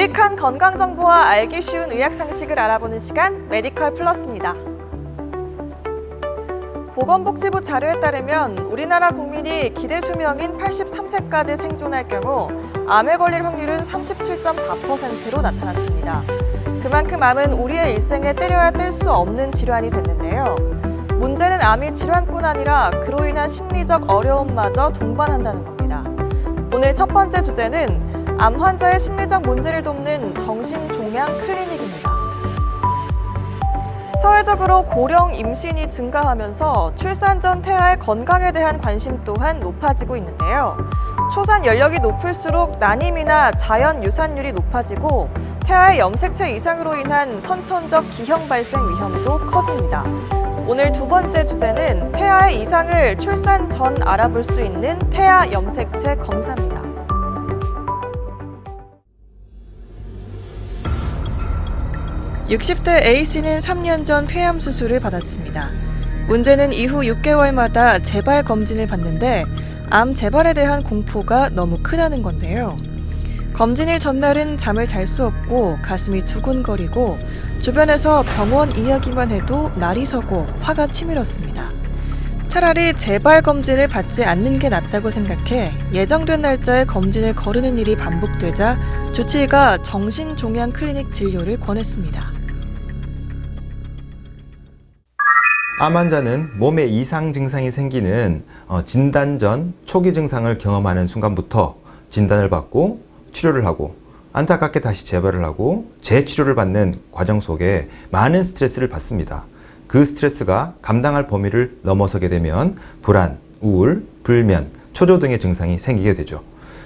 유익한 건강 정보와 알기 쉬운 의학 상식을 알아보는 시간 메디컬 플러스입니다. 보건복지부 자료에 따르면 우리나라 국민이 기대 수명인 83세까지 생존할 경우 암에 걸릴 확률은 37.4%로 나타났습니다. 그만큼 암은 우리의 일생에 때려야 뗄 수 없는 질환이 됐는데요. 문제는 암이 질환뿐 아니라 그로 인한 심리적 어려움마저 동반한다는 겁니다. 오늘 첫 번째 주제는 암 환자의 심리적 문제를 돕는 정신종양 클리닉입니다. 사회적으로 고령 임신이 증가하면서 출산 전 태아의 건강에 대한 관심 또한 높아지고 있는데요. 초산 연령이 높을수록 난임이나 자연 유산율이 높아지고 태아의 염색체 이상으로 인한 선천적 기형 발생 위험도 커집니다. 오늘 두 번째 주제는 태아의 이상을 출산 전 알아볼 수 있는 태아 염색체 검사입니다. (60대) A씨는 3년 전 폐암 수술을 받았습니다. 문제는 이후 6개월마다 재발 검진을 받는데 암 재발에 대한 공포가 너무 크다는 건데요. 검진일 전날은 잠을 잘 수 없고 가슴이 두근거리고 주변에서 병원 이야기만 해도 날이 서고 화가 치밀었습니다. 차라리 재발 검진을 받지 않는 게 낫다고 생각해 예정된 날짜에 검진을 거르는 일이 반복되자 주치의가 정신종양 클리닉 진료를 권했습니다. 암 환자는 몸에 이상 증상이 생기는 진단 전 초기 증상을 경험하는 순간부터 진단을 받고 치료를 하고 안타깝게 다시 재발을 하고 재치료를 받는 과정 속에 많은 스트레스를 받습니다. 그 스트레스가 감당할 범위를 넘어서게 되면 불안, 우울, 불면, 초조 등의 증상이 생기게 되죠.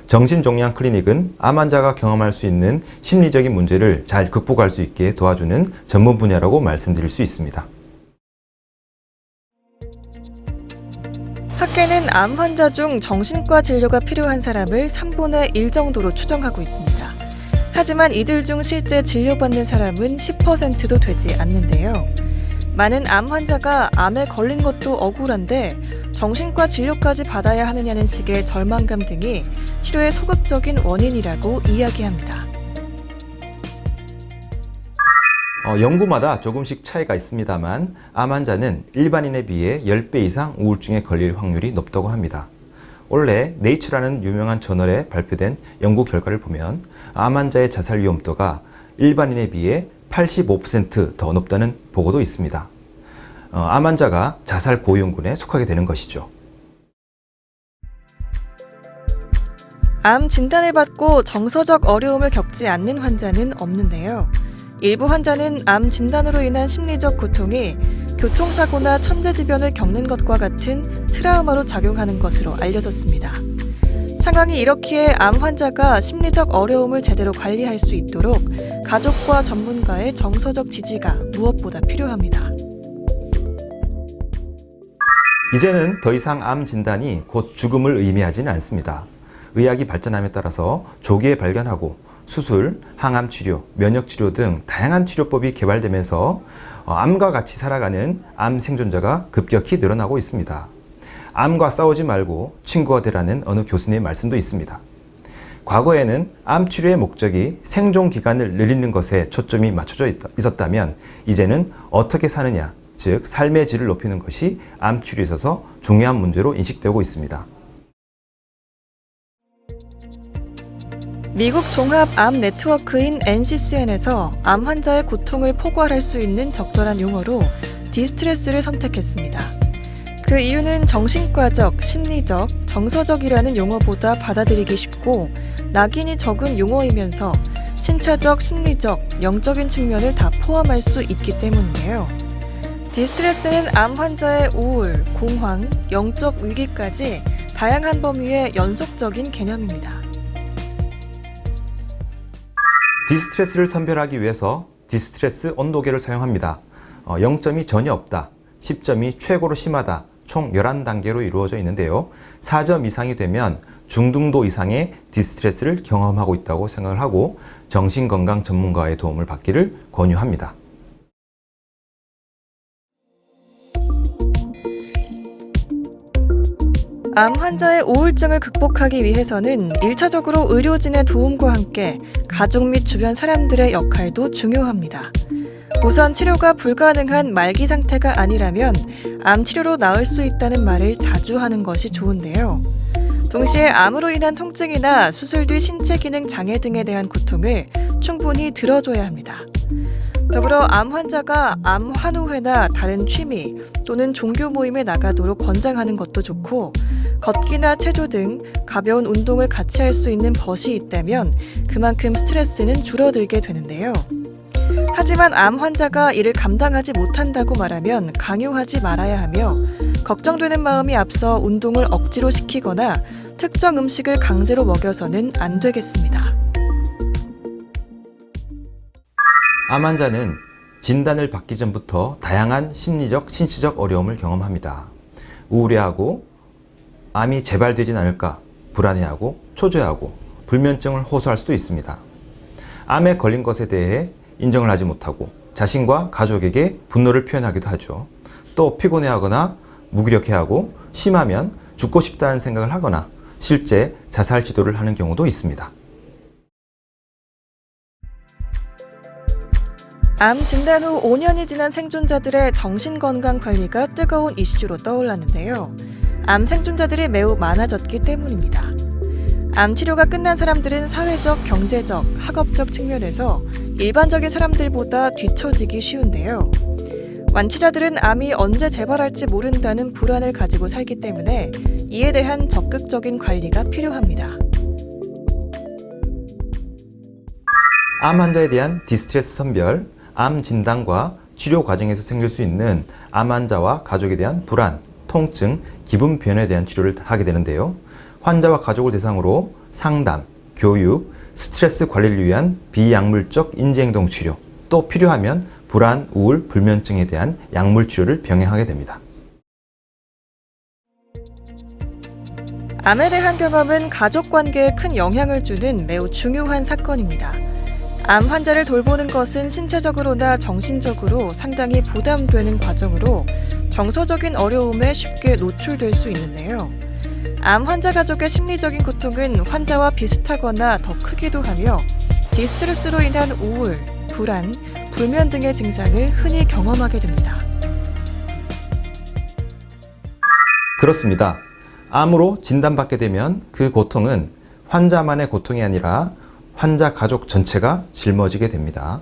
정신종양 클리닉은 암 환자가 경험할 수 있는 심리적인 문제를 잘 극복할 수 있게 도와주는 전문 분야라고 말씀드릴 수 있습니다. 학계는 암 환자 중 정신과 진료가 필요한 사람을 3분의 1 정도로 추정하고 있습니다. 하지만 이들 중 실제 진료받는 사람은 10%도 되지 않는데요. 많은 암 환자가 암에 걸린 것도 억울한데 정신과 진료까지 받아야 하느냐는 식의 절망감 등이 치료의 소극적인 원인이라고 이야기합니다. 연구마다 조금씩 차이가 있습니다만 암 환자는 일반인에 비해 10배 이상 우울증에 걸릴 확률이 높다고 합니다. 올해 네이처라는 유명한 저널에 발표된 연구 결과를 보면 암 환자의 자살 위험도가 일반인에 비해 85% 더 높다는 보고도 있습니다. 암 환자가 자살 고위험군에 속하게 되는 것이죠. 암 진단을 받고 정서적 어려움을 겪지 않는 환자는 없는데요. 일부 환자는 암 진단으로 인한 심리적 고통이 교통사고나 천재지변을 겪는 것과 같은 트라우마로 작용하는 것으로 알려졌습니다. 상황이 이렇기에 암 환자가 심리적 어려움을 제대로 관리할 수 있도록 가족과 전문가의 정서적 지지가 무엇보다 필요합니다. 이제는 더 이상 암 진단이 곧 죽음을 의미하지는 않습니다. 의학이 발전함에 따라서 조기에 발견하고 수술, 항암 치료, 면역 치료 등 다양한 치료법이 개발되면서 암과 같이 살아가는 암 생존자가 급격히 늘어나고 있습니다. 암과 싸우지 말고 친구가 되라는 어느 교수님의 말씀도 있습니다. 과거에는 암 치료의 목적이 생존 기간을 늘리는 것에 초점이 맞춰져 있었다면 이제는 어떻게 사느냐, 즉 삶의 질을 높이는 것이 암 치료에 있어서 중요한 문제로 인식되고 있습니다. 미국 종합암 네트워크인 NCCN에서 암 환자의 고통을 포괄할 수 있는 적절한 용어로 디스트레스를 선택했습니다. 그 이유는 정신과적, 심리적, 정서적이라는 용어보다 받아들이기 쉽고 낙인이 적은 용어이면서 신체적, 심리적, 영적인 측면을 다 포함할 수 있기 때문인데요. 디스트레스는 암 환자의 우울, 공황, 영적 위기까지 다양한 범위의 연속적인 개념입니다. 디스트레스를 선별하기 위해서 디스트레스 온도계를 사용합니다. 0점이 전혀 없다, 10점이 최고로 심하다, 총 11단계로 이루어져 있는데요. 4점 이상이 되면 중등도 이상의 디스트레스를 경험하고 있다고 생각을 하고 정신건강 전문가의 도움을 받기를 권유합니다. 암 환자의 우울증을 극복하기 위해서는 1차적으로 의료진의 도움과 함께 가족 및 주변 사람들의 역할도 중요합니다. 우선 치료가 불가능한 말기 상태가 아니라면 암 치료로 나을 수 있다는 말을 자주 하는 것이 좋은데요. 동시에 암으로 인한 통증이나 수술 뒤 신체 기능 장애 등에 대한 고통을 충분히 들어줘야 합니다. 더불어 암 환자가 암 환우회나 다른 취미 또는 종교 모임에 나가도록 권장하는 것도 좋고, 걷기나 체조 등 가벼운 운동을 같이 할 수 있는 벗이 있다면 그만큼 스트레스는 줄어들게 되는데요. 하지만 암 환자가 이를 감당하지 못한다고 말하면 강요하지 말아야 하며, 걱정되는 마음이 앞서 운동을 억지로 시키거나 특정 음식을 강제로 먹여서는 안 되겠습니다. 암 환자는 진단을 받기 전부터 다양한 심리적, 신체적 어려움을 경험합니다. 우울해하고 암이 재발되진 않을까 불안해하고 초조해하고 불면증을 호소할 수도 있습니다. 암에 걸린 것에 대해 인정을 하지 못하고 자신과 가족에게 분노를 표현하기도 하죠. 또 피곤해하거나 무기력해하고 심하면 죽고 싶다는 생각을 하거나 실제 자살 시도를 하는 경우도 있습니다. 암 진단 후 5년이 지난 생존자들의 정신건강 관리가 뜨거운 이슈로 떠올랐는데요. 암 생존자들이 매우 많아졌기 때문입니다. 암 치료가 끝난 사람들은 사회적, 경제적, 학업적 측면에서 일반적인 사람들보다 뒤처지기 쉬운데요. 완치자들은 암이 언제 재발할지 모른다는 불안을 가지고 살기 때문에 이에 대한 적극적인 관리가 필요합니다. 암 환자에 대한 디스트레스 선별, 암 진단과 치료 과정에서 생길 수 있는 암 환자와 가족에 대한 불안, 통증, 기분 변화에 대한 치료를 하게 되는데요. 환자와 가족을 대상으로 상담, 교육, 스트레스 관리를 위한 비약물적 인지행동 치료, 또 필요하면 불안, 우울, 불면증에 대한 약물 치료를 병행하게 됩니다. 암에 대한 경험은 가족 관계에 큰 영향을 주는 매우 중요한 사건입니다. 암 환자를 돌보는 것은 신체적으로나 정신적으로 상당히 부담되는 과정으로 정서적인 어려움에 쉽게 노출될 수 있는데요. 암 환자 가족의 심리적인 고통은 환자와 비슷하거나 더 크기도 하며 디스트레스로 인한 우울, 불안, 불면 등의 증상을 흔히 경험하게 됩니다. 그렇습니다. 암으로 진단받게 되면 그 고통은 환자만의 고통이 아니라 환자 가족 전체가 짊어지게 됩니다.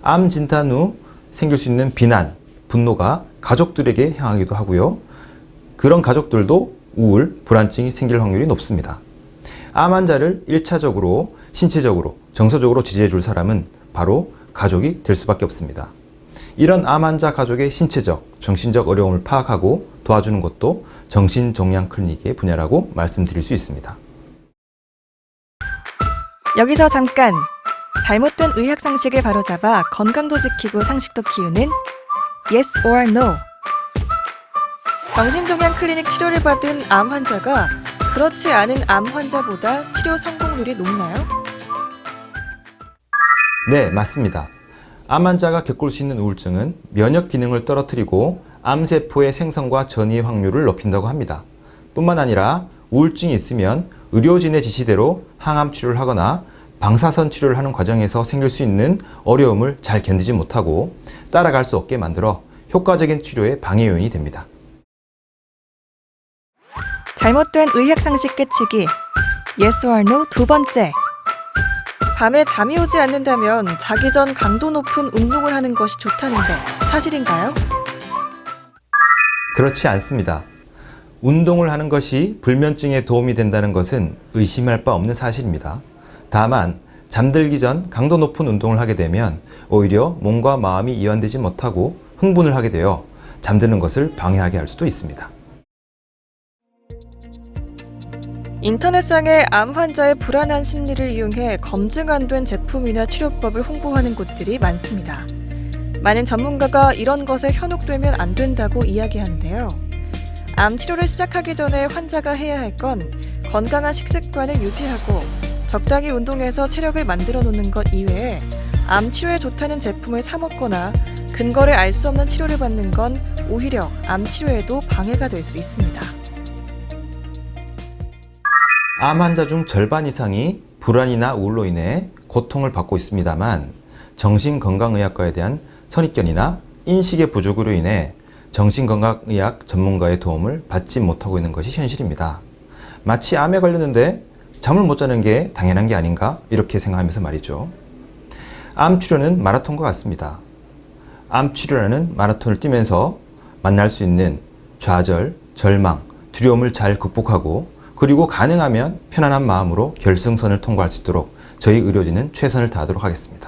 암 진단 후 생길 수 있는 비난, 분노가 가족들에게 향하기도 하고요. 그런 가족들도 우울, 불안증이 생길 확률이 높습니다. 암 환자를 1차적으로 신체적으로, 정서적으로 지지해 줄 사람은 바로 가족이 될 수밖에 없습니다. 이런 암 환자 가족의 신체적, 정신적 어려움을 파악하고 도와주는 것도 정신종양 클리닉의 분야라고 말씀드릴 수 있습니다. 여기서 잠깐! 잘못된 의학 상식을 바로잡아 건강도 지키고 상식도 키우는 Yes or No. 정신종양 클리닉 치료를 받은 암 환자가 그렇지 않은 암 환자보다 치료 성공률이 높나요? 네, 맞습니다. 암 환자가 겪을 수 있는 우울증은 면역 기능을 떨어뜨리고 암세포의 생성과 전이 확률을 높인다고 합니다. 뿐만 아니라 우울증이 있으면 의료진의 지시대로 항암 치료를 하거나 방사선 치료를 하는 과정에서 생길 수 있는 어려움을 잘 견디지 못하고 따라갈 수 없게 만들어 효과적인 치료의 방해 요인이 됩니다. 잘못된 의학 상식 깨치기 Yes or No 두 번째. 밤에 잠이 오지 않는다면 자기 전 강도 높은 운동을 하는 것이 좋다는데 사실인가요? 그렇지 않습니다. 운동을 하는 것이 불면증에 도움이 된다는 것은 의심할 바 없는 사실입니다. 다만 잠들기 전 강도 높은 운동을 하게 되면 오히려 몸과 마음이 이완되지 못하고 흥분을 하게 되어 잠드는 것을 방해하게 할 수도 있습니다. 인터넷상에 암 환자의 불안한 심리를 이용해 검증 안 된 제품이나 치료법을 홍보하는 곳들이 많습니다. 많은 전문가가 이런 것에 현혹되면 안 된다고 이야기하는데요. 암 치료를 시작하기 전에 환자가 해야 할 건 건강한 식습관을 유지하고 적당히 운동해서 체력을 만들어 놓는 것 이외에 암 치료에 좋다는 제품을 사 먹거나 근거를 알 수 없는 치료를 받는 건 오히려 암 치료에도 방해가 될 수 있습니다. 암 환자 중 절반 이상이 불안이나 우울로 인해 고통을 받고 있습니다만 정신건강의학과에 대한 선입견이나 인식의 부족으로 인해 정신건강의학 전문가의 도움을 받지 못하고 있는 것이 현실입니다. 마치 암에 걸렸는데 잠을 못 자는 게 당연한 게 아닌가 이렇게 생각하면서 말이죠. 암 치료는 마라톤과 같습니다. 암 치료라는 마라톤을 뛰면서 만날 수 있는 좌절, 절망, 두려움을 잘 극복하고 그리고 가능하면 편안한 마음으로 결승선을 통과할 수 있도록 저희 의료진은 최선을 다하도록 하겠습니다.